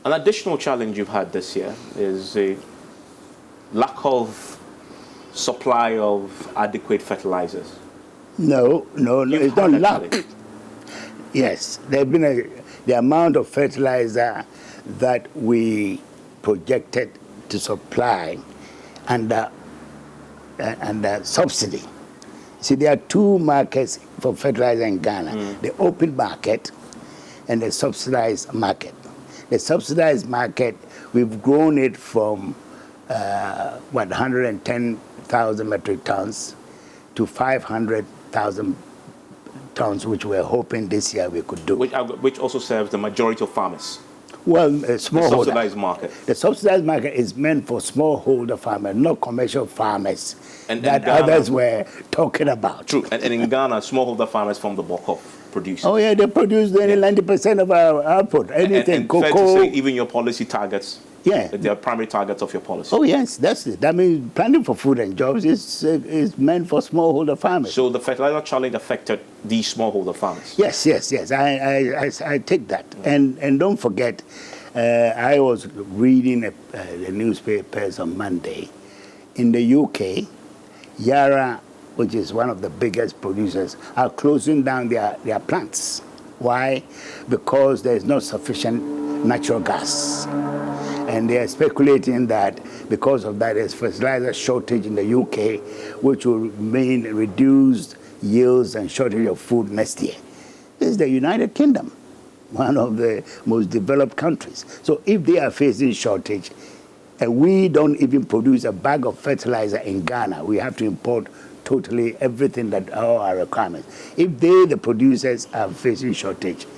An additional challenge you've had this year is a lack of supply of adequate fertilizers. No, it's not lack. Yes, there's been the amount of fertilizer that we projected to supply under subsidy. See, there are two markets for fertilizer in Ghana, the open market and the subsidized market. The subsidized market, we've grown it from 110,000 metric tons to 500,000 tons, which we're hoping this year we could do. Which also serves the majority of farmers. Well, smallholder. The subsidized market. The subsidized market is meant for smallholder farmers, not commercial farmers that Ghana, others were talking about. True. And in Ghana, smallholder farmers form the bulk of producers. Oh, yeah, they produce nearly 90% of our output. Anything, and cocoa. Fair to say, even your policy targets, yeah, they are primary targets of your policy. Oh, yes, that's it. That means planning for food and jobs is meant for smallholder farmers. So the fertilizer challenge affected these smallholder farmers? Yes. I take that. And don't forget, I was reading the newspapers on Monday. In the UK, Yara, which is one of the biggest producers, are closing down their plants. Why? Because there is not sufficient natural gas. And they are speculating that because of that, there's fertilizer shortage in the UK, which will mean reduced yields and shortage of food next year. This is the United Kingdom, one of the most developed countries. So if they are facing shortage, and we don't even produce a bag of fertilizer in Ghana, we have to import totally everything that are our requirements. If they, the producers, are facing shortage,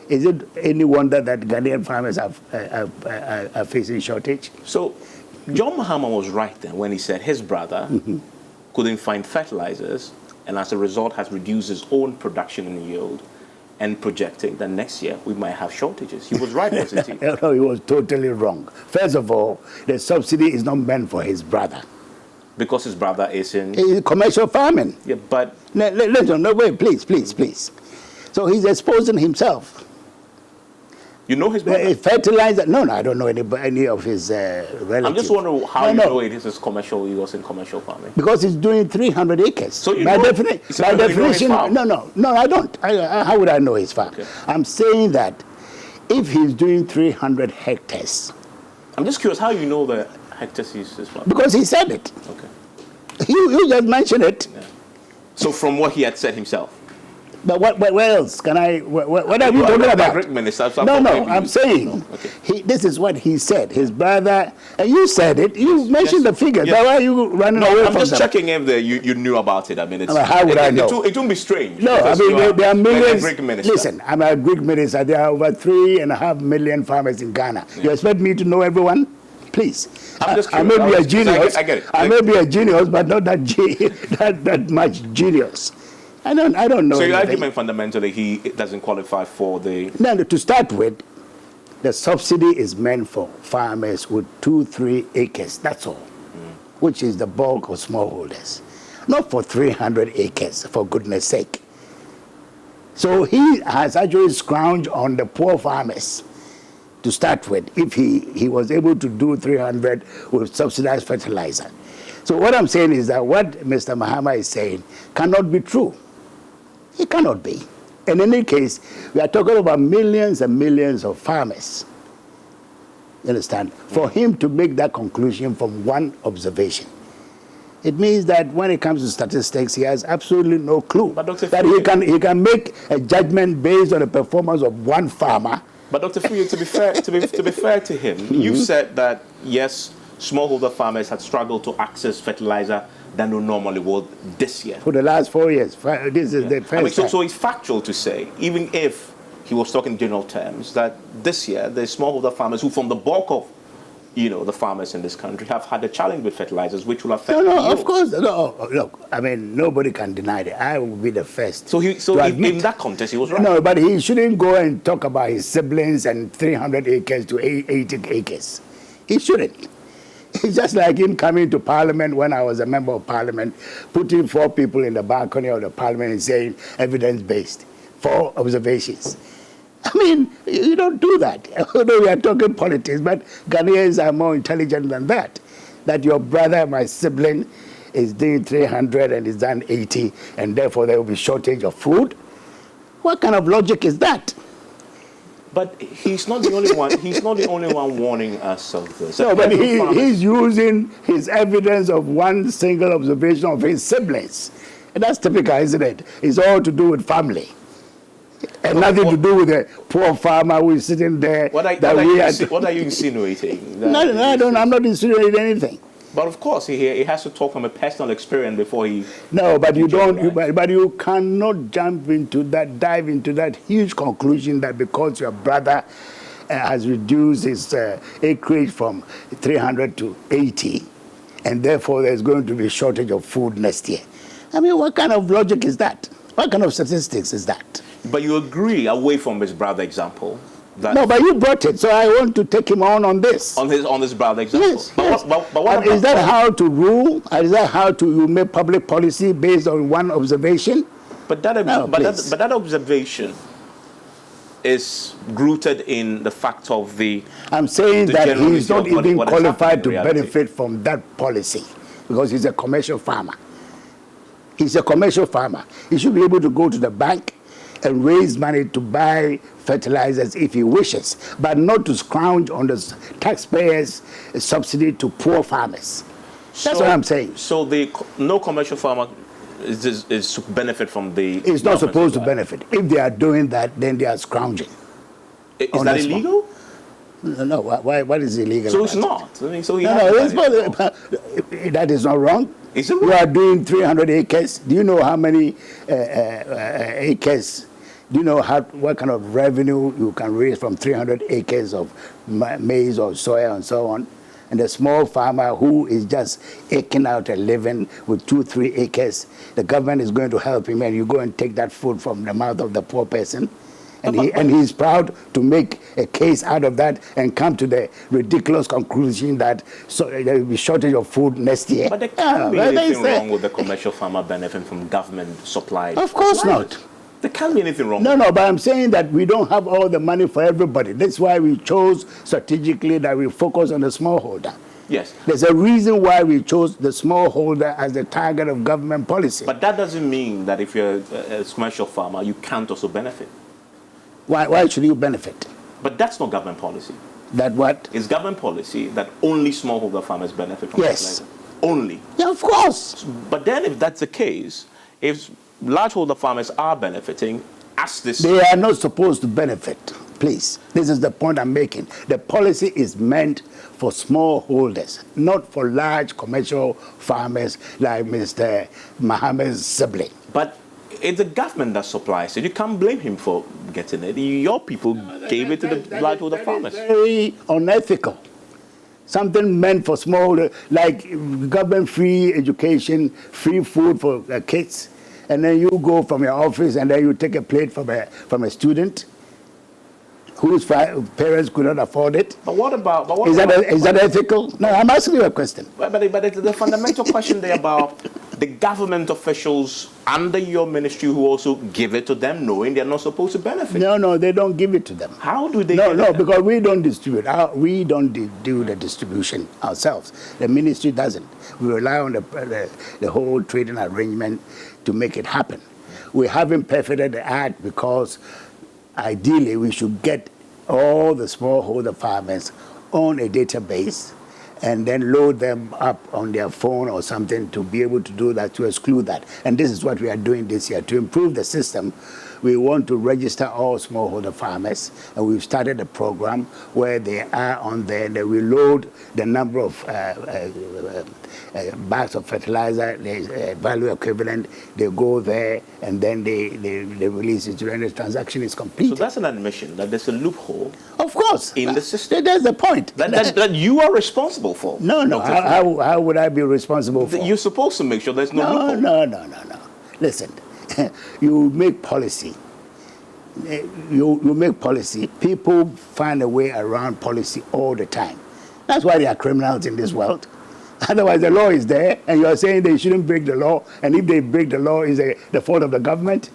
is it any wonder that Ghanaian farmers are facing shortage? So John Mahama was right then when he said his brother couldn't find fertilizers and as a result has reduced his own production and yield and projecting that next year we might have shortages. He was right, wasn't he? No, he was totally wrong. First of all, the subsidy is not meant for his brother. Because his brother is in commercial farming. Yeah, but... No, wait, please. So he's exposing himself. You know his brother? Fertilizer? No, I don't know any of his relatives. I'm just wondering how you know it is commercial. He was in commercial farming. Because he's doing 300 acres. So you by know, definition, no, I don't. How would I know his farm? Okay. I'm saying that if he's doing 300 hectares. I'm just curious how you know the hectares is his farm. Because he said it. Okay. You just mentioned it. Yeah. So from what he had said himself. But what else can I? What are you talking about? Agric Minister. So no, I'm saying this is what he said. His brother, and you said it. You mentioned the figures. Yes. Why are you running away from them? I'm just checking if you knew about it. I mean, how would I know? It won't be strange. No, I mean there are millions. Agric Minister. Listen, I'm an Agric Minister. There are over 3.5 million farmers in Ghana. Yeah. You expect me to know everyone? Please. I'm just I may be a genius. I get it. I may be a genius, but not that much genius. I don't know. So your argument fundamentally, he doesn't qualify for the... No, to start with, the subsidy is meant for farmers with 2-3 acres, that's all, which is the bulk of smallholders. Not for 300 acres, for goodness sake. So he has actually scrounged on the poor farmers to start with, if he was able to do 300 with subsidized fertilizer. So what I'm saying is that what Mr. Mahama is saying cannot be true. It cannot be. In any case, we are talking about millions and millions of farmers. You understand? For him to make that conclusion from one observation, it means that when it comes to statistics, he has absolutely no clue. But Dr. That he can make a judgment based on the performance of one farmer. But Dr. Afriyie, to be fair to him, you said that yes, smallholder farmers had struggled to access fertilizer than they normally would this year. For the last 4 years. This is the first time. So it's factual to say, even if he was talking in general terms, that this year the smallholder farmers who form the bulk of the farmers in this country have had a challenge with fertilizers, which will affect No, of course. No, look, I mean, nobody can deny it. I will be the first. So in that context, he was right. No, but he shouldn't go and talk about his siblings and 300 acres to 80 acres. He shouldn't. It's just like him coming to Parliament when I was a member of Parliament, putting 4 people in the balcony of the Parliament and saying evidence-based, 4 observations. I mean, you don't do that. Although we are talking politics, but Ghanaians are more intelligent than that. That your brother, my sibling, is doing 300 and is done 80, and therefore there will be shortage of food. What kind of logic is that? But he's not the only one. He's not the only one warning us of this. No, but he's using his evidence of one single observation of his siblings. And that's typical, isn't it? It's all to do with family. And nothing to do with the poor farmer who is sitting there. What are you insinuating? No, I'm not insinuating anything. But of course, he has to talk from a personal experience before he. No, but you don't. But you cannot dive into that huge conclusion that because your brother has reduced his acreage from 300 to 80, and therefore there's going to be a shortage of food next year. I mean, what kind of logic is that? What kind of statistics is that? But you agree, away from his brother example. No, but you brought it, so I want to take him on this. On his brother example. Yes. Is that how to rule? Is that how to make public policy based on one observation? But that observation is rooted in the fact of the. I'm saying that he's not even qualified to benefit from that policy because he's a commercial farmer. He's a commercial farmer. He should be able to go to the bank and raise money to buy fertilizers if he wishes, but not to scrounge on the taxpayers' subsidy to poor farmers. That's what I'm saying. So no commercial farmer is to benefit from the. It's not supposed to benefit. If they are doing that, then they are scrounging. Is that illegal? No. What is illegal? So it's not. I mean, so that is not wrong. Is it wrong? You are doing 300 acres. Do you know how many acres? Do you know what kind of revenue you can raise from 300 acres of maize or soya and so on? And the small farmer who is just eking out a living with 2-3 acres, the government is going to help him, and you go and take that food from the mouth of the poor person. And he's proud to make a case out of that and come to the ridiculous conclusion that there will be shortage of food next year. But there can't be anything wrong with the commercial farmer benefiting from government supplied. Of course not. There can't be anything wrong. No, but I'm saying that we don't have all the money for everybody. That's why we chose strategically that we focus on the smallholder. Yes. There's a reason why we chose the smallholder as the target of government policy. But that doesn't mean that if you're a commercial farmer, you can't also benefit. Why should you benefit? But that's not government policy. That what? It's government policy that only smallholder farmers benefit from fertilizer. Only. Yeah, of course. But then if that's the case, if largeholder farmers are benefiting, as this... They are not supposed to benefit, please. This is the point I'm making. The policy is meant for smallholders, not for large commercial farmers like Mr. Mahama's sibling. But it's the government that supplies it. You can't blame him for getting it. Your people gave it to the largeholder farmers. It's very unethical. Something meant for smallholder, like government free education, free food for kids, and then you go from your office and then you take a plate from a student whose parents could not afford it. But what about... Is that ethical? No, I'm asking you a question. But the fundamental question there about the government officials under your ministry who also give it to them knowing they're not supposed to benefit. No, they don't give it to them. How do they No, because we don't distribute. We don't do the distribution ourselves. The ministry doesn't. We rely on the whole trading arrangement to make it happen. We haven't perfected the act because ideally we should get all the smallholder farmers on a database and then load them up on their phone or something to be able to do that, to exclude that. And this is what we are doing this year. To improve the system, we want to register all smallholder farmers, and we've started a program where they are on there, and we load the number of bags of fertilizer, value equivalent, they go there, and then they release it, and the transaction is completed. So that's an admission that there's a loophole. Of course. In the system. That's the point. That you are responsible for. No. How would I be responsible for? You're supposed to make sure there's no loophole. No. Listen, you make policy. You make policy. People find a way around policy all the time. That's why there are criminals in this world. Otherwise, the law is there, and you are saying they shouldn't break the law. And if they break the law, is the fault of the government?